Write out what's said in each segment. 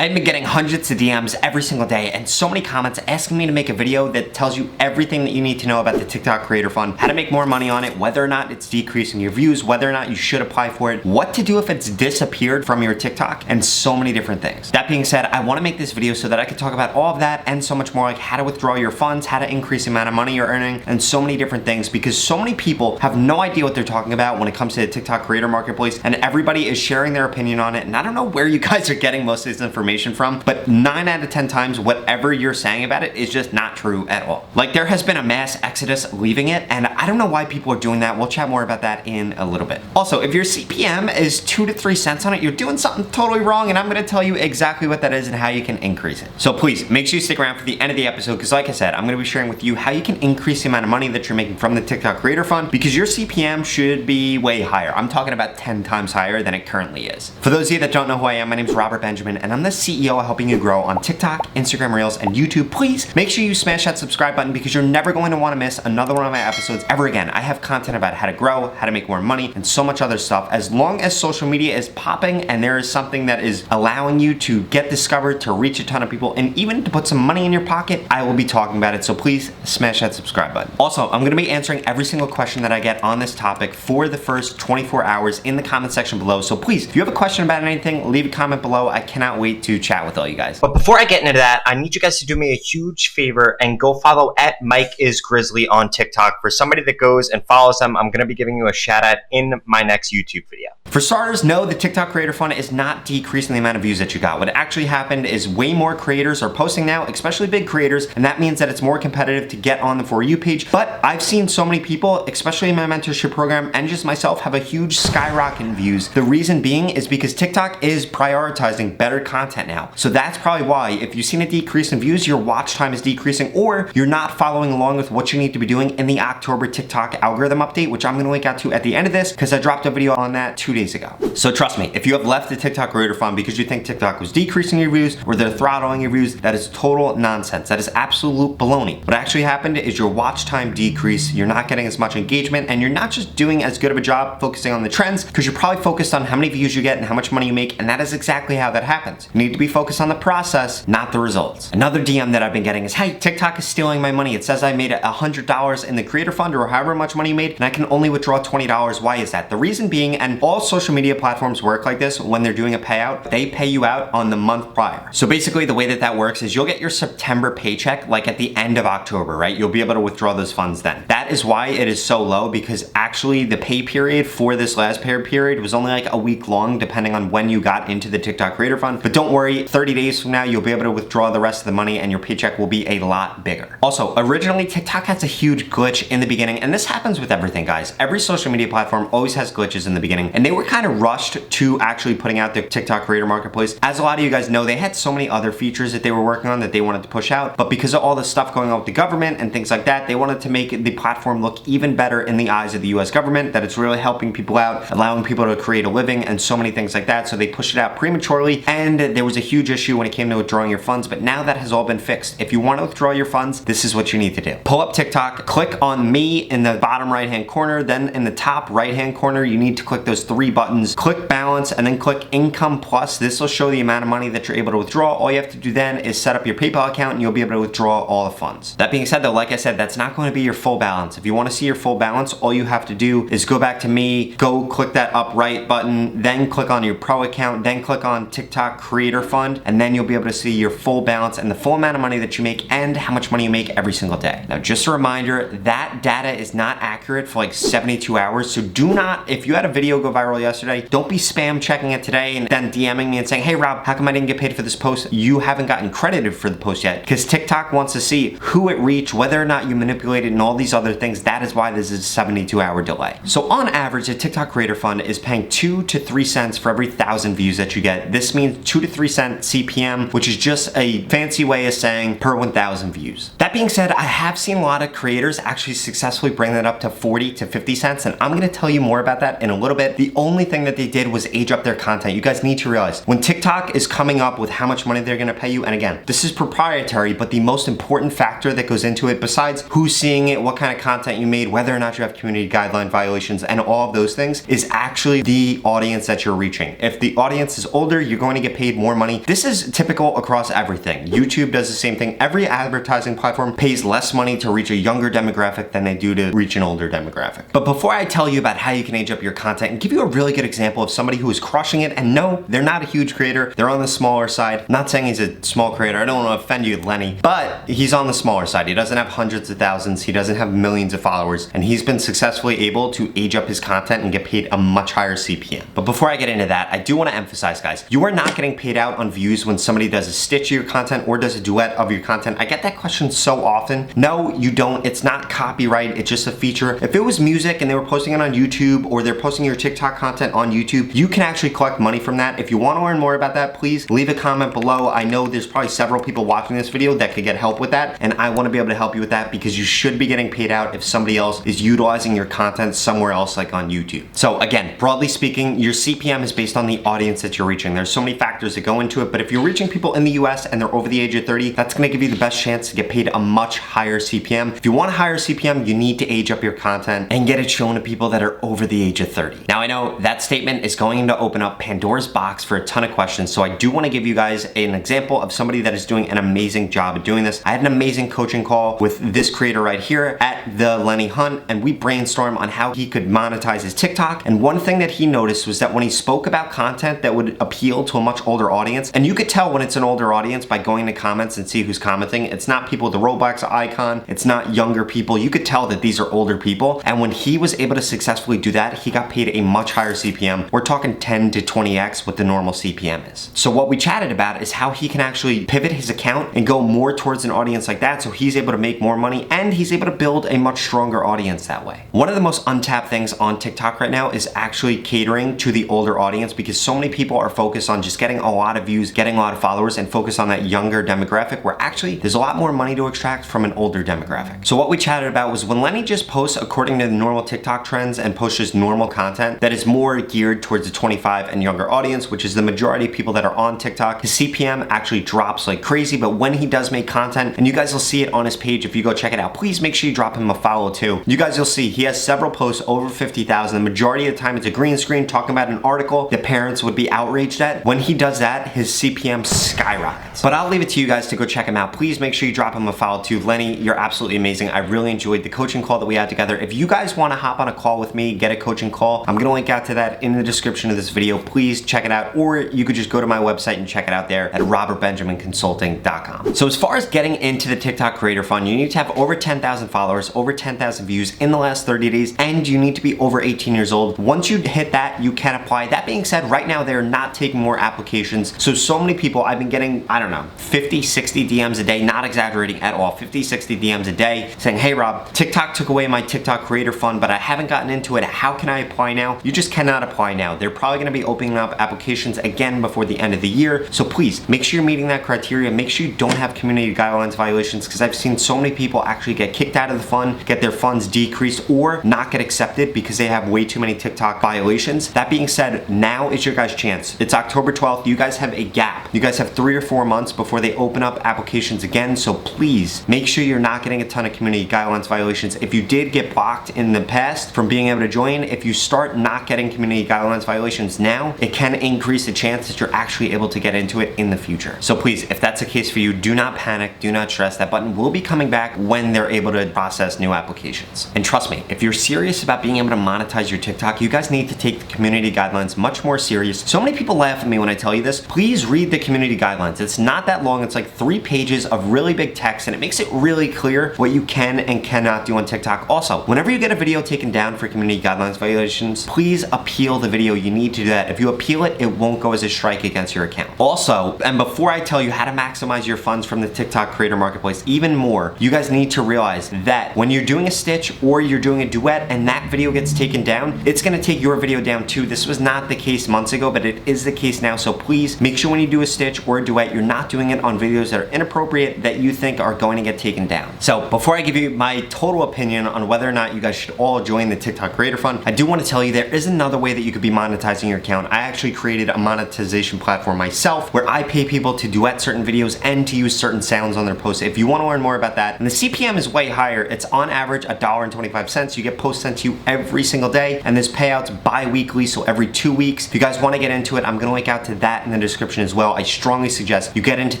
I've been getting hundreds of DMs every single day and so many comments asking me to make a video that tells you everything that you need to know about the TikTok Creator Fund, how to make more money on it, whether or not it's decreasing your views, whether or not you should apply for it, what to do if it's disappeared from your TikTok, and so many different things. That being said, I want to make this video so that I can talk about all of that and so much more, like how to withdraw your funds, how to increase the amount of money you're earning, and so many different things, because so many people have no idea what they're talking about when it comes to the TikTok Creator Marketplace, and everybody is sharing their opinion on it. And I don't know where you guys are getting most of this information from, but 9 out of 10 times, whatever you're saying about it is just not true at all. Like, there has been a mass exodus leaving it, and I don't know why people are doing that. We'll chat more about that in a little bit. Also, if your CPM is 2 to 3 cents on it, you're doing something totally wrong, and I'm gonna tell you exactly what that is and how you can increase it. So please, make sure you stick around for the end of the episode, because like I said, I'm gonna be sharing with you how you can increase the amount of money that you're making from the TikTok Creator Fund, because your CPM should be way higher. I'm talking about 10 times higher than it currently is. For those of you that don't know who I am, my name is Robert Benjamin, and I'm the CEO of helping you grow on TikTok, Instagram Reels, and YouTube. Please make sure you smash that subscribe button, because you're never going to want to miss another one of my episodes ever again. I have content about how to grow, how to make more money, and so much other stuff. As long as social media is popping and there is something that is allowing you to get discovered, to reach a ton of people, and even to put some money in your pocket, I will be talking about it. So please smash that subscribe button. Also, I'm going to be answering every single question that I get on this topic for the first 24 hours in the comment section below. So please, if you have a question about anything, leave a comment below. I cannot wait to chat with all you guys. But before I get into that, I need you guys to do me a huge favor and go follow @MikeIsGrizzly on TikTok. For somebody that goes and follows them, I'm going to be giving you a shout out in my next YouTube video. For starters, no, the TikTok Creator Fund is not decreasing the amount of views that you got. What actually happened is way more creators are posting now, especially big creators, and that means that it's more competitive to get on the For You page. But I've seen so many people, especially in my mentorship program and just myself, have a huge skyrocket in views. The reason being is because TikTok is prioritizing better content now. So that's probably why, if you've seen a decrease in views, your watch time is decreasing, or you're not following along with what you need to be doing in the October TikTok algorithm update, which I'm gonna link out to at the end of this, because I dropped a video on that 2 days ago. So trust me, if you have left the TikTok Creator Fund because you think TikTok was decreasing your views or they're throttling your views, that is total nonsense. That is absolute baloney. What actually happened is your watch time decreased, you're not getting as much engagement, and you're not just doing as good of a job focusing on the trends, because you're probably focused on how many views you get and how much money you make, and that is exactly how that happens. You need to be focused on the process, not the results. Another DM that I've been getting is, hey, TikTok is stealing my money. It says I made $100 in the Creator Fund or however much money you made, and I can only withdraw $20. Why is that? The reason being, and all social media platforms work like this, when they're doing a payout, they pay you out on the month prior. So basically the way that that works is you'll get your September paycheck like at the end of October, right? You'll be able to withdraw those funds then. That is why it is so low, because actually the pay period for this last pay period was only like a week long, depending on when you got into the TikTok Creator Fund. But don't worry, 30 days from now, you'll be able to withdraw the rest of the money and your paycheck will be a lot bigger. Also, originally TikTok has a huge glitch in the beginning, and this happens with everything, guys. Every social media platform always has glitches in the beginning, and they were kind of rushed to actually putting out the TikTok Creator Marketplace. As a lot of you guys know, they had so many other features that they were working on that they wanted to push out, but because of all the stuff going on with the government and things like that, they wanted to make the platform look even better in the eyes of the US government, that it's really helping people out, allowing people to create a living, and so many things like that. So they pushed it out prematurely, and there was a huge issue when it came to withdrawing your funds, but now that has all been fixed. If you want to withdraw your funds, this is what you need to do. Pull up TikTok, click on me in the bottom right hand corner, then in the top right hand corner, you need to click those 3 buttons, click balance, and then click income plus. This will show the amount of money that you're able to withdraw. All you have to do then is set up your PayPal account and you'll be able to withdraw all the funds. That being said though, like I said, that's not going to be your full balance. If you want to see your full balance, all you have to do is go back to me, go click that up right button, then click on your pro account, then click on TikTok Creator Fund, and then you'll be able to see your full balance and the full amount of money that you make and how much money you make every single day. Now, just a reminder, that data is not accurate for like 72 hours. So do not, if you had a video go viral yesterday, don't be spam checking it today and then DMing me and saying, hey Rob, how come I didn't get paid for this post? You haven't gotten credited for the post yet, because TikTok wants to see who it reached, whether or not you manipulated, and all these other things. That is why this is a 72-hour delay. So on average, the TikTok Creator Fund is paying 2 to 3 cents for every 1,000 views that you get. This means 2 to 3 cent CPM, which is just a fancy way of saying per 1,000 views. That being said, I have seen a lot of creators actually successfully bring that up to 40 to 50 cents, and I'm gonna tell you more about that in a little bit. The only thing that they did was age up their content. You guys need to realize, when TikTok is coming up with how much money they're gonna pay you, and again, this is proprietary, but the most important factor that goes into it, besides who's seeing it, what kind of content you made, whether or not you have community guideline violations, and all of those things, is actually the audience that you're reaching. If the audience is older, you're going to get paid more more money. This is typical across everything. YouTube does the same thing. Every advertising platform pays less money to reach a younger demographic than they do to reach an older demographic. But before I tell you about how you can age up your content and give you a really good example of somebody who is crushing it, and no, they're not a huge creator, they're on the smaller side. I'm not saying he's a small creator, I don't want to offend you, Lenny, but he's on the smaller side. He doesn't have hundreds of thousands, he doesn't have millions of followers, and he's been successfully able to age up his content and get paid a much higher CPM. But before I get into that, I do want to emphasize, guys, you are not getting paid out on views when somebody does a stitch of your content or does a duet of your content. I get that question so often. No, you don't. It's not copyright, it's just a feature. If it was music and they were posting it on YouTube, or they're posting your TikTok content on YouTube, you can actually collect money from that. If you want to learn more about that, please leave a comment below. I know there's probably several people watching this video that could get help with that, and I want to be able to help you with that because you should be getting paid out if somebody else is utilizing your content somewhere else, like on YouTube. So again, broadly speaking, your CPM is based on the audience that you're reaching. There's so many factors that go into it, but if you're reaching people in the US and they're over the age of 30, that's going to give you the best chance to get paid a much higher CPM. If you want a higher CPM, you need to age up your content and get it shown to people that are over the age of 30. Now, I know that statement is going to open up Pandora's box for a ton of questions, so I do want to give you guys an example of somebody that is doing an amazing job of doing this. I had an amazing coaching call with this creator right here at the Lenny Hunt, and we brainstormed on how he could monetize his TikTok. And one thing that he noticed was that when he spoke about content that would appeal to a much older audience, and you could tell when it's an older audience by going to comments and see who's commenting. It's not people with the Roblox icon, it's not younger people. You could tell that these are older people, and when he was able to successfully do that, he got paid a much higher CPM. We're talking 10 to 20x what the normal CPM is. So what we chatted about is how he can actually pivot his account and go more towards an audience like that, so he's able to make more money and he's able to build a much stronger audience that way. One of the most untapped things on TikTok right now is actually catering to the older audience, because so many people are focused on just getting a lot of views, getting a lot of followers, and focus on that younger demographic, where actually there's a lot more money to extract from an older demographic. So what we chatted about was when Lenny just posts according to the normal TikTok trends and posts just normal content that is more geared towards the 25 and younger audience, which is the majority of people that are on TikTok, his CPM actually drops like crazy. But when he does make content, and you guys will see it on his page if you go check it out, please make sure you drop him a follow too. You guys will see he has several posts over 50,000. The majority of the time it's a green screen talking about an article that parents would be outraged at. When he does that, his CPM skyrockets. But I'll leave it to you guys to go check him out. Please make sure you drop him a follow too. Lenny, you're absolutely amazing. I really enjoyed the coaching call that we had together. If you guys want to hop on a call with me, get a coaching call, I'm gonna link out to that in the description of this video. Please check it out, or you could just go to my website and check it out there at robertbenjaminconsulting.com. So as far as getting into the TikTok Creator Fund, you need to have over 10,000 followers, over 10,000 views in the last 30 days, and you need to be over 18 years old. Once you hit that, you can apply. That being said, right now they're not taking more applications. So many people, I've been getting, I don't know, 50, 60 DMs a day, not exaggerating at all, 50, 60 DMs a day saying, hey Rob, TikTok took away my TikTok Creator Fund, but I haven't gotten into it. How can I apply now? You just cannot apply now. They're probably gonna be opening up applications again before the end of the year. So please make sure you're meeting that criteria. Make sure you don't have community guidelines violations, because I've seen so many people actually get kicked out of the fund, get their funds decreased, or not get accepted because they have way too many TikTok violations. That being said, now is your guys' chance. It's October 12th. You guys have a gap. You guys have 3 or 4 months before they open up applications again. So please make sure you're not getting a ton of community guidelines violations. If you did get blocked in the past from being able to join, if you start not getting community guidelines violations now, it can increase the chance that you're actually able to get into it in the future. So please, if that's the case for you, do not panic, do not stress. That button will be coming back when they're able to process new applications. And trust me, if you're serious about being able to monetize your TikTok, you guys need to take the community guidelines much more serious. So many people laugh at me when I tell you this. Please read the community guidelines. It's not that long. It's like 3 pages of really big text, and it makes it really clear what you can and cannot do on TikTok. Also, whenever you get a video taken down for community guidelines violations, please appeal the video. You need to do that. If you appeal it, it won't go as a strike against your account. Also, and before I tell you how to maximize your funds from the TikTok Creator Marketplace even more, you guys need to realize that when you're doing a stitch or you're doing a duet and that video gets taken down, it's gonna take your video down too. This was not the case months ago, but it is the case now. So please make sure when you do a stitch or a duet, you're not doing it on videos that are inappropriate that you think are going to get taken down. So before I give you my total opinion on whether or not you guys should all join the TikTok Creator Fund, I do want to tell you there is another way that you could be monetizing your account. I actually created a monetization platform myself where I pay people to duet certain videos and to use certain sounds on their posts. If you want to learn more about that, and the CPM is way higher, it's on average $1.25. You get posts sent to you every single day, and this payouts bi-weekly, so every 2 weeks. If you guys want to get into it, I'm going to link out to that in in the description as well. I strongly suggest you get into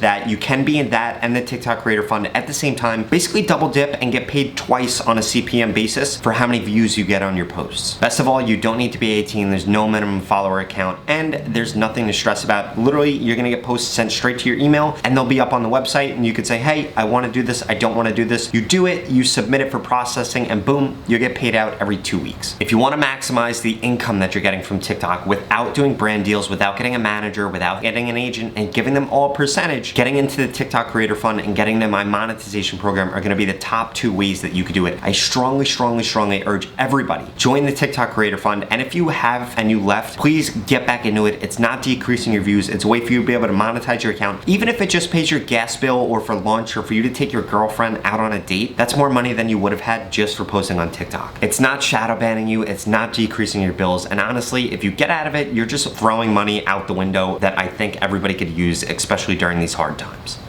that. You can be in that and the TikTok Creator Fund at the same time. Basically double dip and get paid twice on a CPM basis for how many views you get on your posts. Best of all, you don't need to be 18. There's no minimum follower account, and there's nothing to stress about. Literally, you're gonna get posts sent straight to your email, and they'll be up on the website, and you could say, hey, I wanna do this, I don't wanna do this. You do it, you submit it for processing, and boom, you get paid out every 2 weeks. If you wanna maximize the income that you're getting from TikTok without doing brand deals, without getting a manager, without getting an agent, and giving them all a percentage, getting into the TikTok Creator Fund and getting into my monetization program are gonna be the top 2 ways that you could do it. I strongly urge everybody, join the TikTok Creator Fund, and if you have and you left, please get back into it. It's not decreasing your views. It's a way for you to be able to monetize your account. Even if it just pays your gas bill or for lunch or for you to take your girlfriend out on a date, that's more money than you would have had just for posting on TikTok. It's not shadow banning you. It's not decreasing your bills. And honestly, if you get out of it, you're just throwing money out the window that I think everybody could use, especially during these hard times.